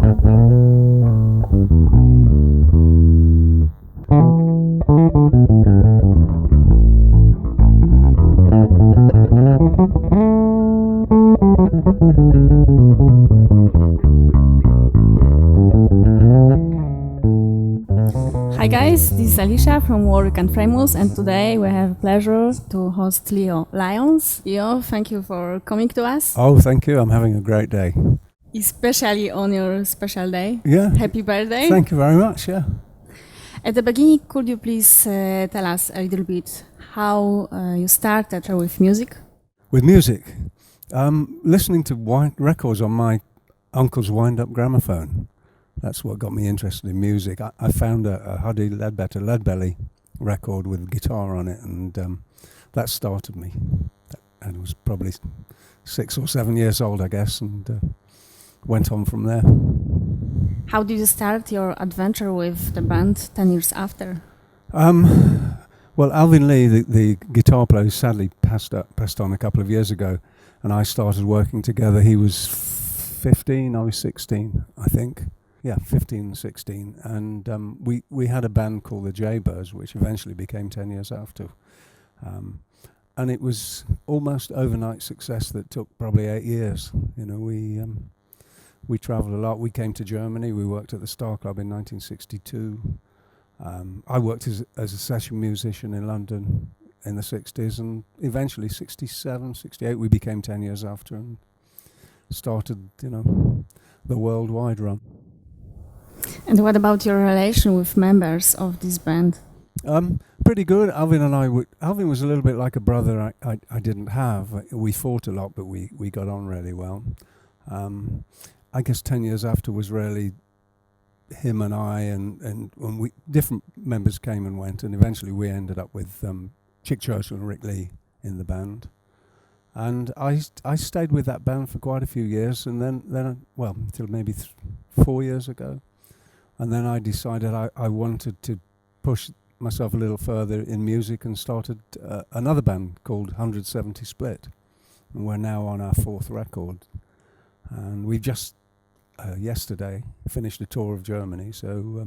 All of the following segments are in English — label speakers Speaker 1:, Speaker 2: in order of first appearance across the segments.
Speaker 1: Hi guys, this is Alicia from Warwick and Famous, and today we have the pleasure to host Lyons. Leo, thank you for coming to us.
Speaker 2: Oh, thank you. I'm having a great day.
Speaker 1: Especially on your special day.
Speaker 2: Yeah.
Speaker 1: Happy birthday.
Speaker 2: Thank you very much, yeah.
Speaker 1: At the beginning, could you please tell us a little bit how you started with music?
Speaker 2: With music, listening to records on my uncle's wind-up gramophone. That's what got me interested in music. I found a Huddy Leadbelly record with guitar on it, and that started me. And I was probably 6 or 7 years old, I guess, and went on from there.
Speaker 1: How did you start your adventure with the band 10 years after?
Speaker 2: Well, Alvin Lee, the guitar player, sadly passed on a couple of years ago, and I started working together. He was 15, I was 16, I think. Yeah, 15, 16, and we had a band called the Jaybirds, which eventually became 10 years after. And it was almost overnight success that took probably 8 years. You know, we travelled a lot. We came to Germany. We worked at the Star Club in 1962. I worked as a session musician in London in the 60s, and eventually 67, 68, we became 10 years after and started, you know, the worldwide run.
Speaker 1: And what about your relation with members of this band?
Speaker 2: Pretty good. Alvin was a little bit like a brother I didn't have. We fought a lot, but we got on really well. I guess 10 years after was really him and I, and when different members came and went, and eventually we ended up with Chick Churchill and Rick Lee in the band. And I stayed with that band for quite a few years, and then until maybe 4 years ago. And then I decided I wanted to push myself a little further in music and started another band called 170 Split. And we're now on our 4th record. And we just yesterday finished a tour of Germany, so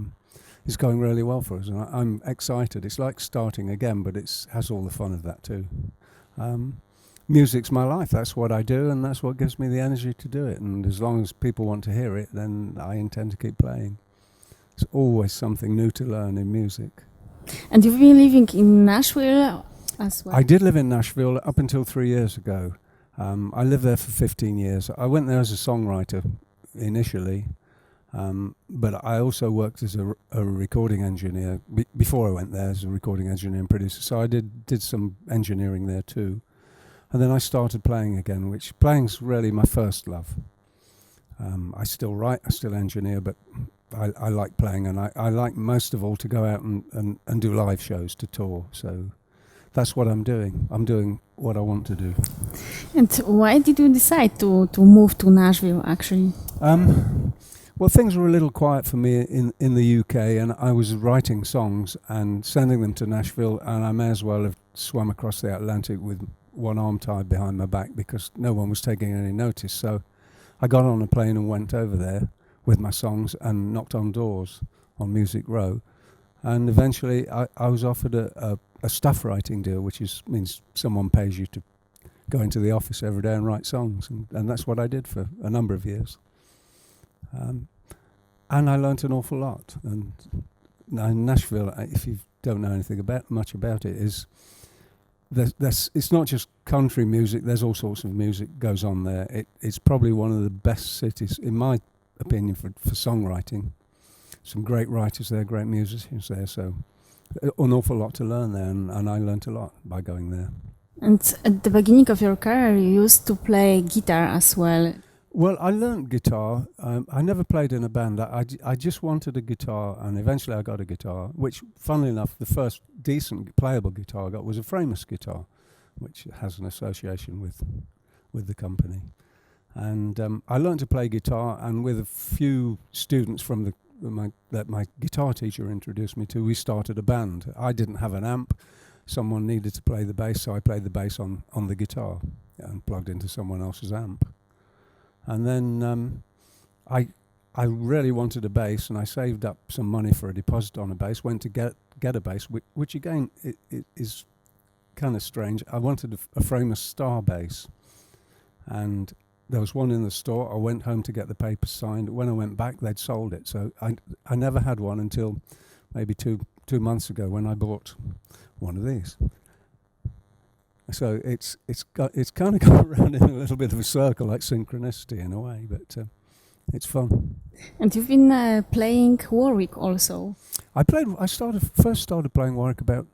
Speaker 2: it's going really well for us. And I'm excited. It's like starting again, but it has all the fun of that too. Music's my life. That's what I do, and that's what gives me the energy to do it. And as long as people want to hear it, then I intend to keep playing. There's always something new to learn in music.
Speaker 1: And you've been living in Nashville as well?
Speaker 2: I did live in Nashville up until 3 years ago. I lived there for 15 years. I went there as a songwriter initially, but I also worked as a recording engineer before I went there as a recording engineer and producer. So I did some engineering there too. And then I started playing again, which playing's really my first love. I still write, I still engineer, but I like playing, and I like most of all to go out and do live shows, to tour. So that's what I'm doing. I'm doing what I want to do.
Speaker 1: And why did you decide to move to Nashville, actually?
Speaker 2: Well, things were a little quiet for me in the UK, and I was writing songs and sending them to Nashville, and I may as well have swum across the Atlantic with one arm tied behind my back because no one was taking any notice. So I got on a plane and went over there with my songs and knocked on doors on Music Row. And eventually I was offered a staff writing deal, which means someone pays you to go into the office every day and write songs. And that's what I did for a number of years. And I learnt an awful lot. And Nashville, if you don't know anything much about it, is it's not just country music. There's all sorts of music goes on there. It's probably one of the best cities, in my opinion, for songwriting. Some great writers there, great musicians there. So an awful lot to learn there, and I learnt a lot by going there.
Speaker 1: And at the beginning of your career, you used to play guitar as well.
Speaker 2: Well, I learnt guitar. I never played in a band. I just wanted a guitar, and eventually I got a guitar, which, funnily enough, the first decent playable guitar I got was a Framus guitar, which has an association with the company. And I learnt to play guitar, and with a few students from that my guitar teacher introduced me to, we started a band. I didn't have an amp. Someone needed to play the bass, so I played the bass on the guitar and plugged into someone else's amp. And then I really wanted a bass, and I saved up some money for a deposit on a bass. Went to get a bass, which again it is kind of strange. I wanted a Framus Star bass, and there was one in the store. I went home to get the papers signed. When I went back, they'd sold it, so I never had one until maybe two months ago when I bought one of these. So it's kind of gone around in a little bit of a circle, like synchronicity in a way, but it's fun.
Speaker 1: And you've been playing Warwick also.
Speaker 2: I first started playing Warwick about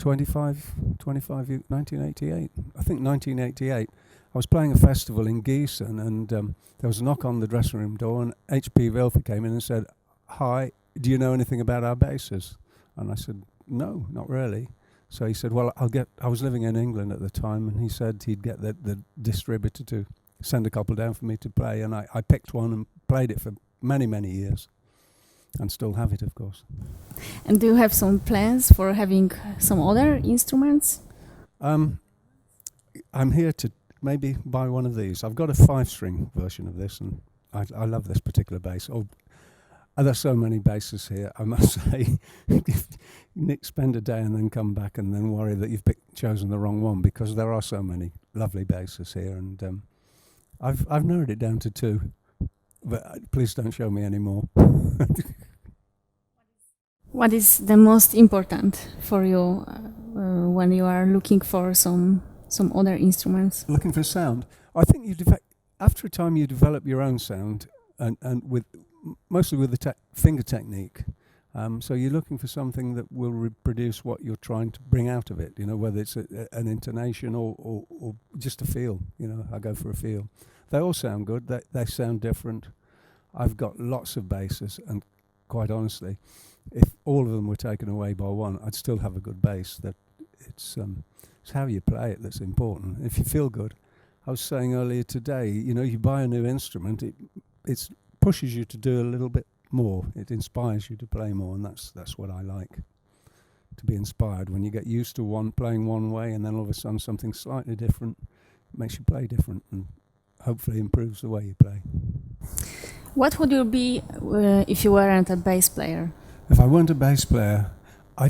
Speaker 2: 1988. I think 1988. I was playing a festival in Gießen, and there was a knock on the dressing room door, and H.P. Wilfer came in and said, "Hi, do you know anything about our basses?" And I said, "No, not really." So he said, "Well, I was living in England at the time," and he said he'd get the distributor to send a couple down for me to play, and I picked one and played it for many, many years, and still have it, of course.
Speaker 1: And do you have some plans for having some other instruments?
Speaker 2: I'm here to maybe buy one of these. I've got a 5-string version of this, and I love this particular bass. There's so many basses here, I must say. Spend a day and then come back and then worry that you've chosen the wrong one, because there are so many lovely basses here, and I've narrowed it down to 2, but please don't show me any more.
Speaker 1: What is the most important for you when you are looking for some other instruments?
Speaker 2: Looking for sound. I think after a time you develop your own sound, and mostly with the finger technique. So you're looking for something that will reproduce what you're trying to bring out of it, whether it's an intonation or just a feel. I go for a feel. They all sound good. They sound different. I've got lots of basses, and quite honestly, if all of them were taken away by one, I'd still have a good bass. That it's how you play it that's important. If you feel good. I was saying earlier today, you buy a new instrument, it pushes you to do a little bit more. It inspires you to play more, and that's what I like. To be inspired when you get used to playing one way, and then all of a sudden something slightly different makes you play different, and hopefully improves the way you play.
Speaker 1: What would you be if you weren't a bass player?
Speaker 2: If I weren't a bass player, I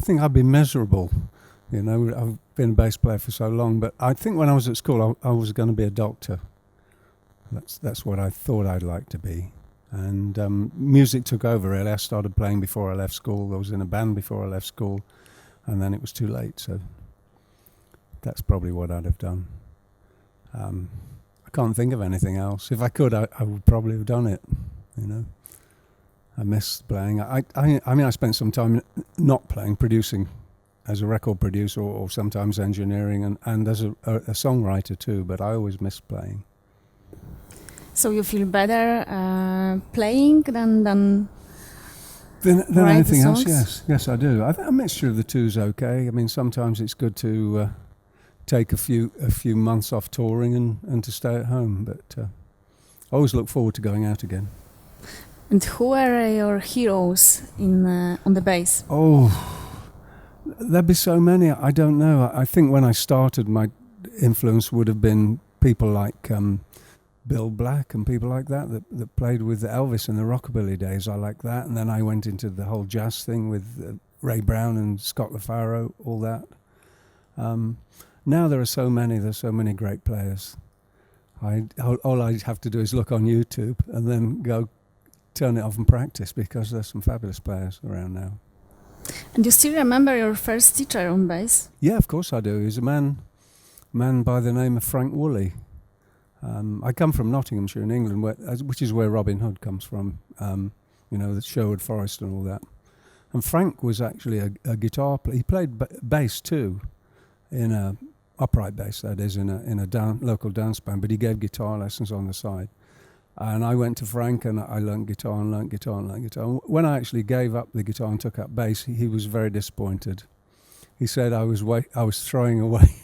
Speaker 2: think I'd be miserable. I've been a bass player for so long, but I think when I was at school, I was going to be a doctor. That's what I thought I'd like to be. And music took over, really. I started playing before I left school. I was in a band before I left school, and then it was too late, so that's probably what I'd have done. I can't think of anything else. If I could, I would probably have done it, I miss playing. I spent some time not playing, producing as a record producer, or sometimes engineering, and as a songwriter too, but I always miss playing.
Speaker 1: So you feel better playing than
Speaker 2: anything else?
Speaker 1: Songs?
Speaker 2: Yes, I do. I think a mixture of the two is okay. I mean, sometimes it's good to take a few months off touring and to stay at home, but I always look forward to going out again.
Speaker 1: And who are your heroes on the bass?
Speaker 2: Oh, there'd be so many. I don't know. I think when I started, my influence would have been people like Bill Black and people like that played with Elvis in the rockabilly days. I like that. And then I went into the whole jazz thing with Ray Brown and Scott LaFaro, all that. Now there's so many great players. All I have to do is look on YouTube and then go turn it off and practice, because there's some fabulous players around now.
Speaker 1: And you still remember your first teacher on bass?
Speaker 2: Yeah, of course I do. He's a man by the name of Frank Woolley. I come from Nottinghamshire in England, which is where Robin Hood comes from, the Sherwood Forest and all that. And Frank was actually a guitar player. He played bass too, in a upright bass, that is, in a local dance band, but he gave guitar lessons on the side. And I went to Frank and I learnt guitar. When I actually gave up the guitar and took up bass, he was very disappointed. He said I was throwing away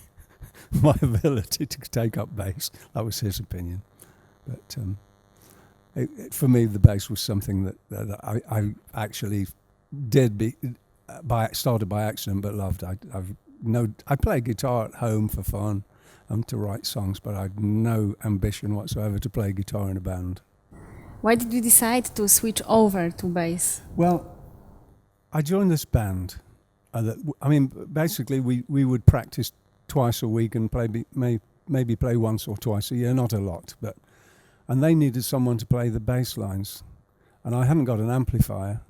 Speaker 2: my ability to take up bass. That was his opinion. But for me, the bass was something that I actually started by accident, but loved. I play guitar at home for fun and to write songs, but I had no ambition whatsoever to play guitar in a band.
Speaker 1: Why did you decide to switch over to bass?
Speaker 2: Well, I joined this band. Basically, we would practice twice a week and maybe play once or twice a year, not a lot. And they needed someone to play the bass lines. And I hadn't got an amplifier,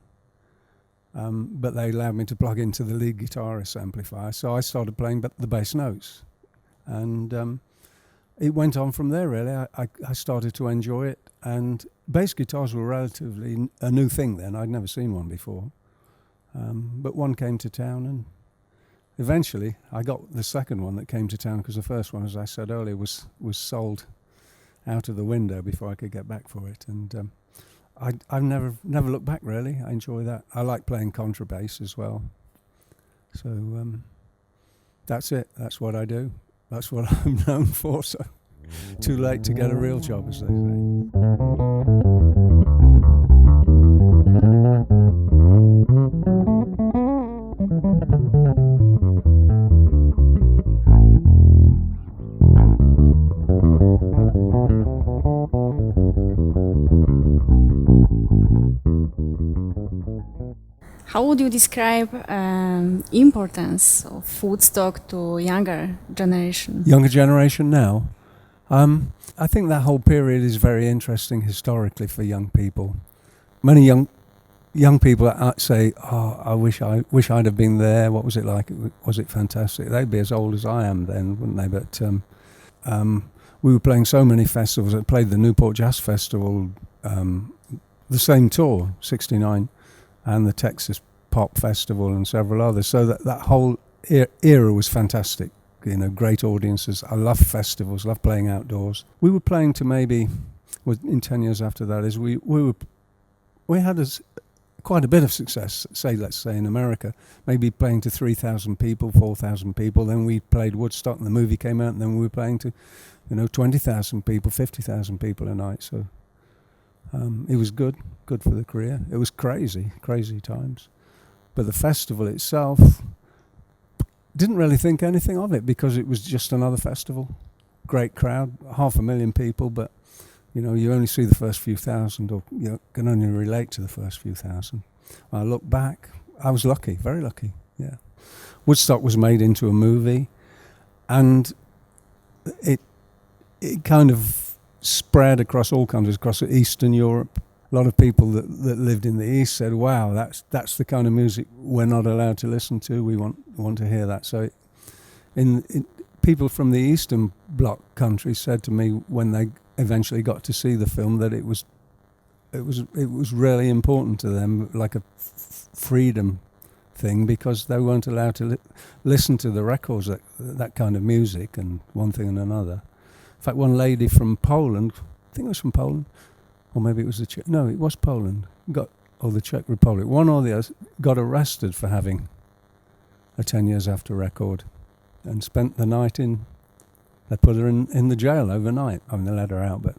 Speaker 2: but they allowed me to plug into the lead guitarist's amplifier. So I started playing the bass notes. And it went on from there, really. I started to enjoy it. And bass guitars were relatively a new thing then. I'd never seen one before. But one came to town, and eventually I got the second one that came to town, because the first one, as I said earlier, was sold out of the window before I could get back for it. And I've never looked back, really. I enjoy that. I like playing contrabass as well. So that's it. That's what I do. That's what I'm known for. So too late to get a real job, as they say.
Speaker 1: How would you describe importance of Woodstock to younger generation?
Speaker 2: Younger generation now? I think that whole period is very interesting historically for young people. Many young people say, "Oh, I wish I'd have been there. What was it like? Was it fantastic?" They'd be as old as I am then, wouldn't they? But we were playing so many festivals. I played the Newport Jazz Festival, the same tour, '69, and the Texas Pop Festival and several others. So that whole era was fantastic. You know, great audiences. I love festivals, love playing outdoors. We were playing to in 10 years after that, we had quite a bit of success, let's say in America, maybe playing to 3,000 people, 4,000 people. Then we played Woodstock and the movie came out, and then we were playing to, 20,000 people, 50,000 people a night. So it was good for the career. It was crazy times. But the festival itself, didn't really think anything of it, because it was just another festival. Great crowd, 500,000 people, but you only see the first few thousand, or you can only relate to the first few thousand. When I look back, I was lucky, very lucky, yeah. Woodstock was made into a movie, and it kind of spread across all countries, across Eastern Europe. A lot of people that lived in the East said, "Wow, that's the kind of music we're not allowed to listen to. We want to hear that." So, people from the Eastern Bloc countries said to me when they eventually got to see the film that it was really important to them, like a freedom thing, because they weren't allowed to listen to the records that kind of music, and one thing and another. In fact, one lady from Poland, I think it was from Poland, or maybe it was it was Poland, or the Czech Republic, one or the other, got arrested for having a 10 years after record, and spent the night they put her in the jail overnight. I mean, they let her out, but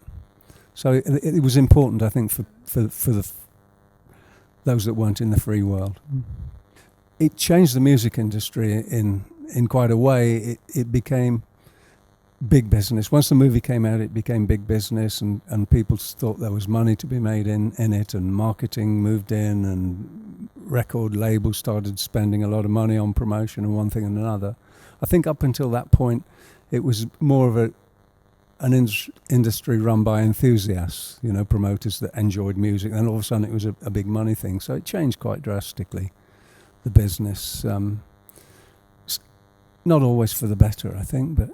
Speaker 2: so it was important, I think, for those that weren't in the free world. It changed the music industry in quite a way. It became big business. Once the movie came out, it became big business, and people thought there was money to be made in it, and marketing moved in, and record labels started spending a lot of money on promotion and one thing and another. I think up until that point, it was more of an industry run by enthusiasts, promoters that enjoyed music. Then all of a sudden it was a big money thing. So it changed quite drastically, the business. Not always for the better, I think, but...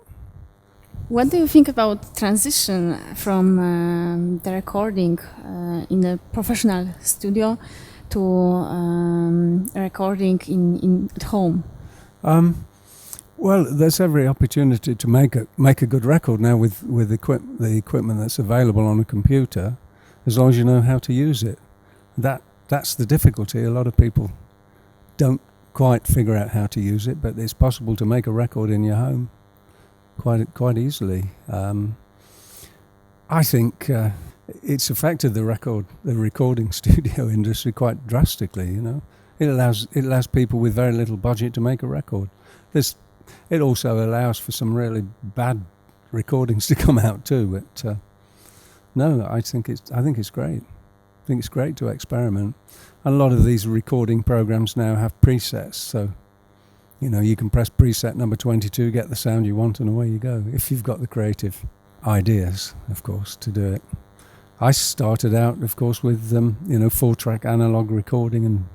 Speaker 1: What do you think about transition from the recording in a professional studio to recording at home?
Speaker 2: Well, there's every opportunity to make a good record now with the equipment that's available on a computer, as long as you know how to use it. That's the difficulty. A lot of people don't quite figure out how to use it, but it's possible to make a record in your home quite easily. I think it's affected the recording studio industry quite drastically. It allows people with very little budget to make a record. It also allows for some really bad recordings to come out too, but No, I think it's great. I think it's great to experiment. And a lot of these recording programs now have presets, so you can press preset number 22, get the sound you want, and away you go. If you've got the creative ideas, of course, to do it. I started out, of course, with 4-track analog recording, and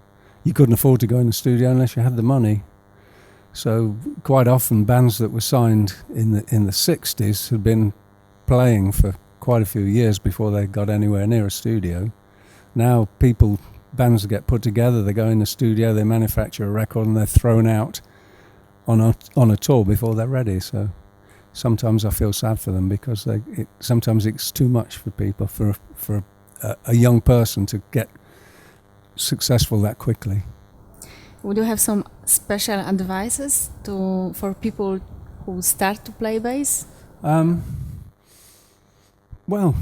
Speaker 2: you couldn't afford to go in the studio unless you had the money. So quite often bands that were signed in the 60s had been playing for quite a few years before they got anywhere near a studio. Now bands get put together, they go in the studio, they manufacture a record, and they're thrown out on a tour before they're ready. So sometimes I feel sad for them because sometimes it's too much for people, for a young person to get successful that quickly.
Speaker 1: Would you have some special advices for people who start to play bass?
Speaker 2: Well,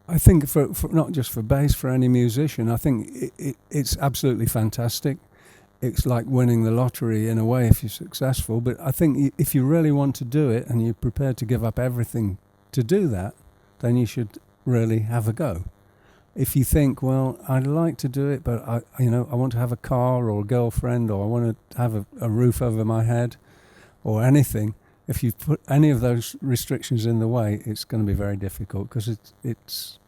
Speaker 2: I think for not just for bass, for any musician, I think it's absolutely fantastic. It's like winning the lottery in a way if you're successful. But I think if you really want to do it and you're prepared to give up everything to do that, then you should really have a go. If you think, well, I'd like to do it, but I want to have a car or a girlfriend, or I want to have a roof over my head, or anything. If you put any of those restrictions in the way, it's going to be very difficult, because it's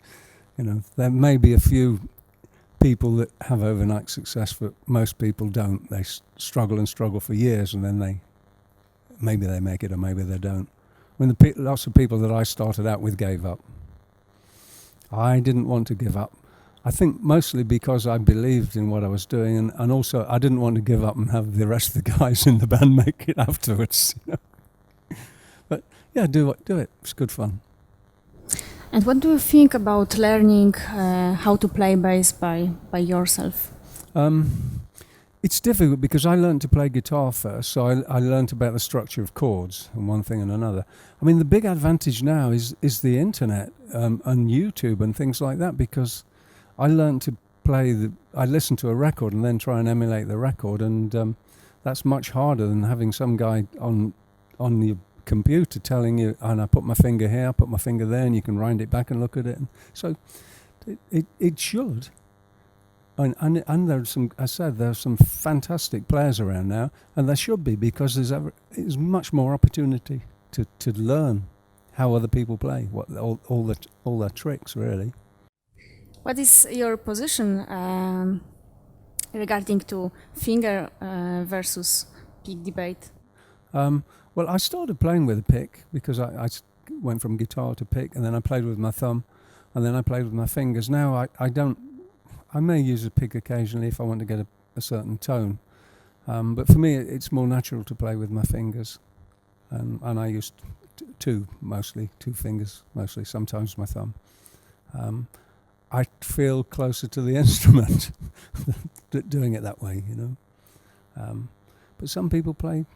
Speaker 2: there may be a few people that have overnight success, but most people don't. They struggle for years, and then maybe they make it or maybe they don't. Lots of people that I started out with gave up. I didn't want to give up. I think mostly because I believed in what I was doing, and also I didn't want to give up and have the rest of the guys in the band make it afterwards. But yeah, do it. It's good fun.
Speaker 1: And what do you think about learning how to play bass by yourself?
Speaker 2: It's difficult because I learned to play guitar first, so I learned about the structure of chords and one thing and another. I mean, the big advantage now is the internet and YouTube and things like that, because I learned to play I listen to a record and then try and emulate the record, and that's much harder than having some guy on the computer telling you, and I put my finger here, I put my finger there, and you can wind it back and look at it. So it should. And there's some fantastic players around now, and there should be, because there's much more opportunity to learn how other people play, all their tricks, really.
Speaker 1: What is your position regarding to finger versus pick debate?
Speaker 2: Well, I started playing with a pick because I went from guitar to pick, and then I played with my thumb, and then I played with my fingers. Now I may use a pick occasionally if I want to get a certain tone, but for me it's more natural to play with my fingers, and I use two fingers mostly, sometimes my thumb. I feel closer to the instrument doing it that way, but some people play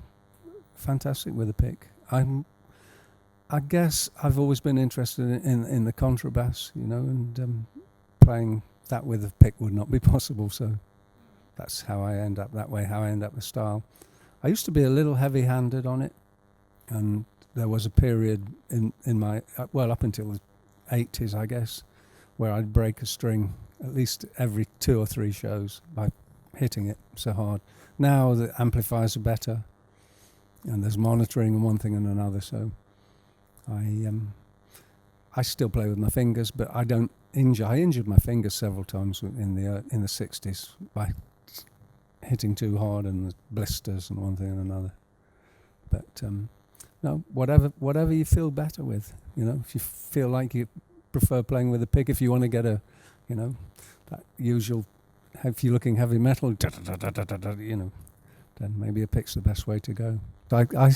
Speaker 2: fantastic with a pick. I guess I've always been interested in the contrabass, and playing that with a pick would not be possible, so that's how I end up that way, how I end up the style. I used to be a little heavy-handed on it, and there was a period in my, up until the 80s, I guess, where I'd break a string at least every 2 or 3 shows by hitting it so hard. Now the amplifiers are better, and there's monitoring and one thing and another, so I still play with my fingers, but I don't injure. I injured my fingers several times in the 60s by hitting too hard, and the blisters and one thing and another. But no, whatever you feel better with, if you feel like you prefer playing with a pick, if you want to get that usual, if you're looking heavy metal, then maybe a pick's the best way to go. I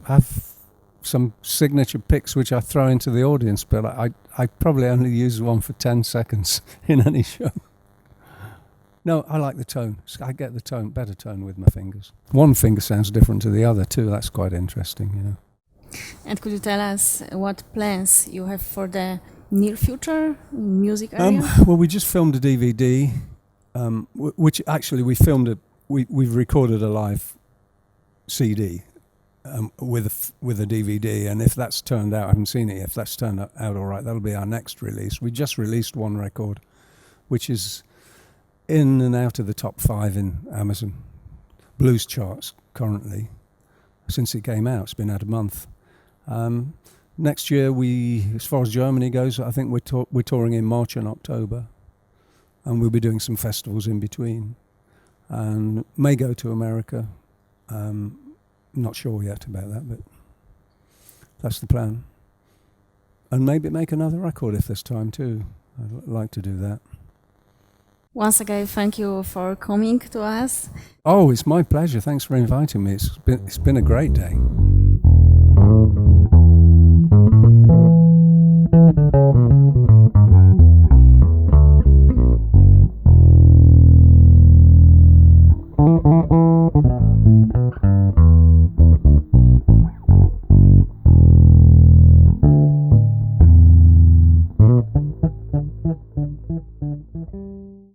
Speaker 2: have some signature picks which I throw into the audience, but I probably only use one for 10 seconds in any show. No, I like the tone. I get the better tone with my fingers. One finger sounds different to the other too. That's quite interesting,
Speaker 1: And could you tell us what plans you have for the near future in music area?
Speaker 2: Well, we just filmed a DVD, which actually we've recorded a live CD, with a DVD, and if that's turned out, I haven't seen it. If that's turned out all right, that'll be our next release. We just released one record, which is in and out of the top 5 in Amazon blues charts currently. Since it came out, it's been out a month. Next year, as far as Germany goes, I think we're touring in March and October, and we'll be doing some festivals in between, and may go to America. Not sure yet about that, but that's the plan. And maybe make another record if there's time too. I'd like to do that.
Speaker 1: Once again, thank you for coming to us.
Speaker 2: Oh, it's my pleasure. Thanks for inviting me. It's been a great day.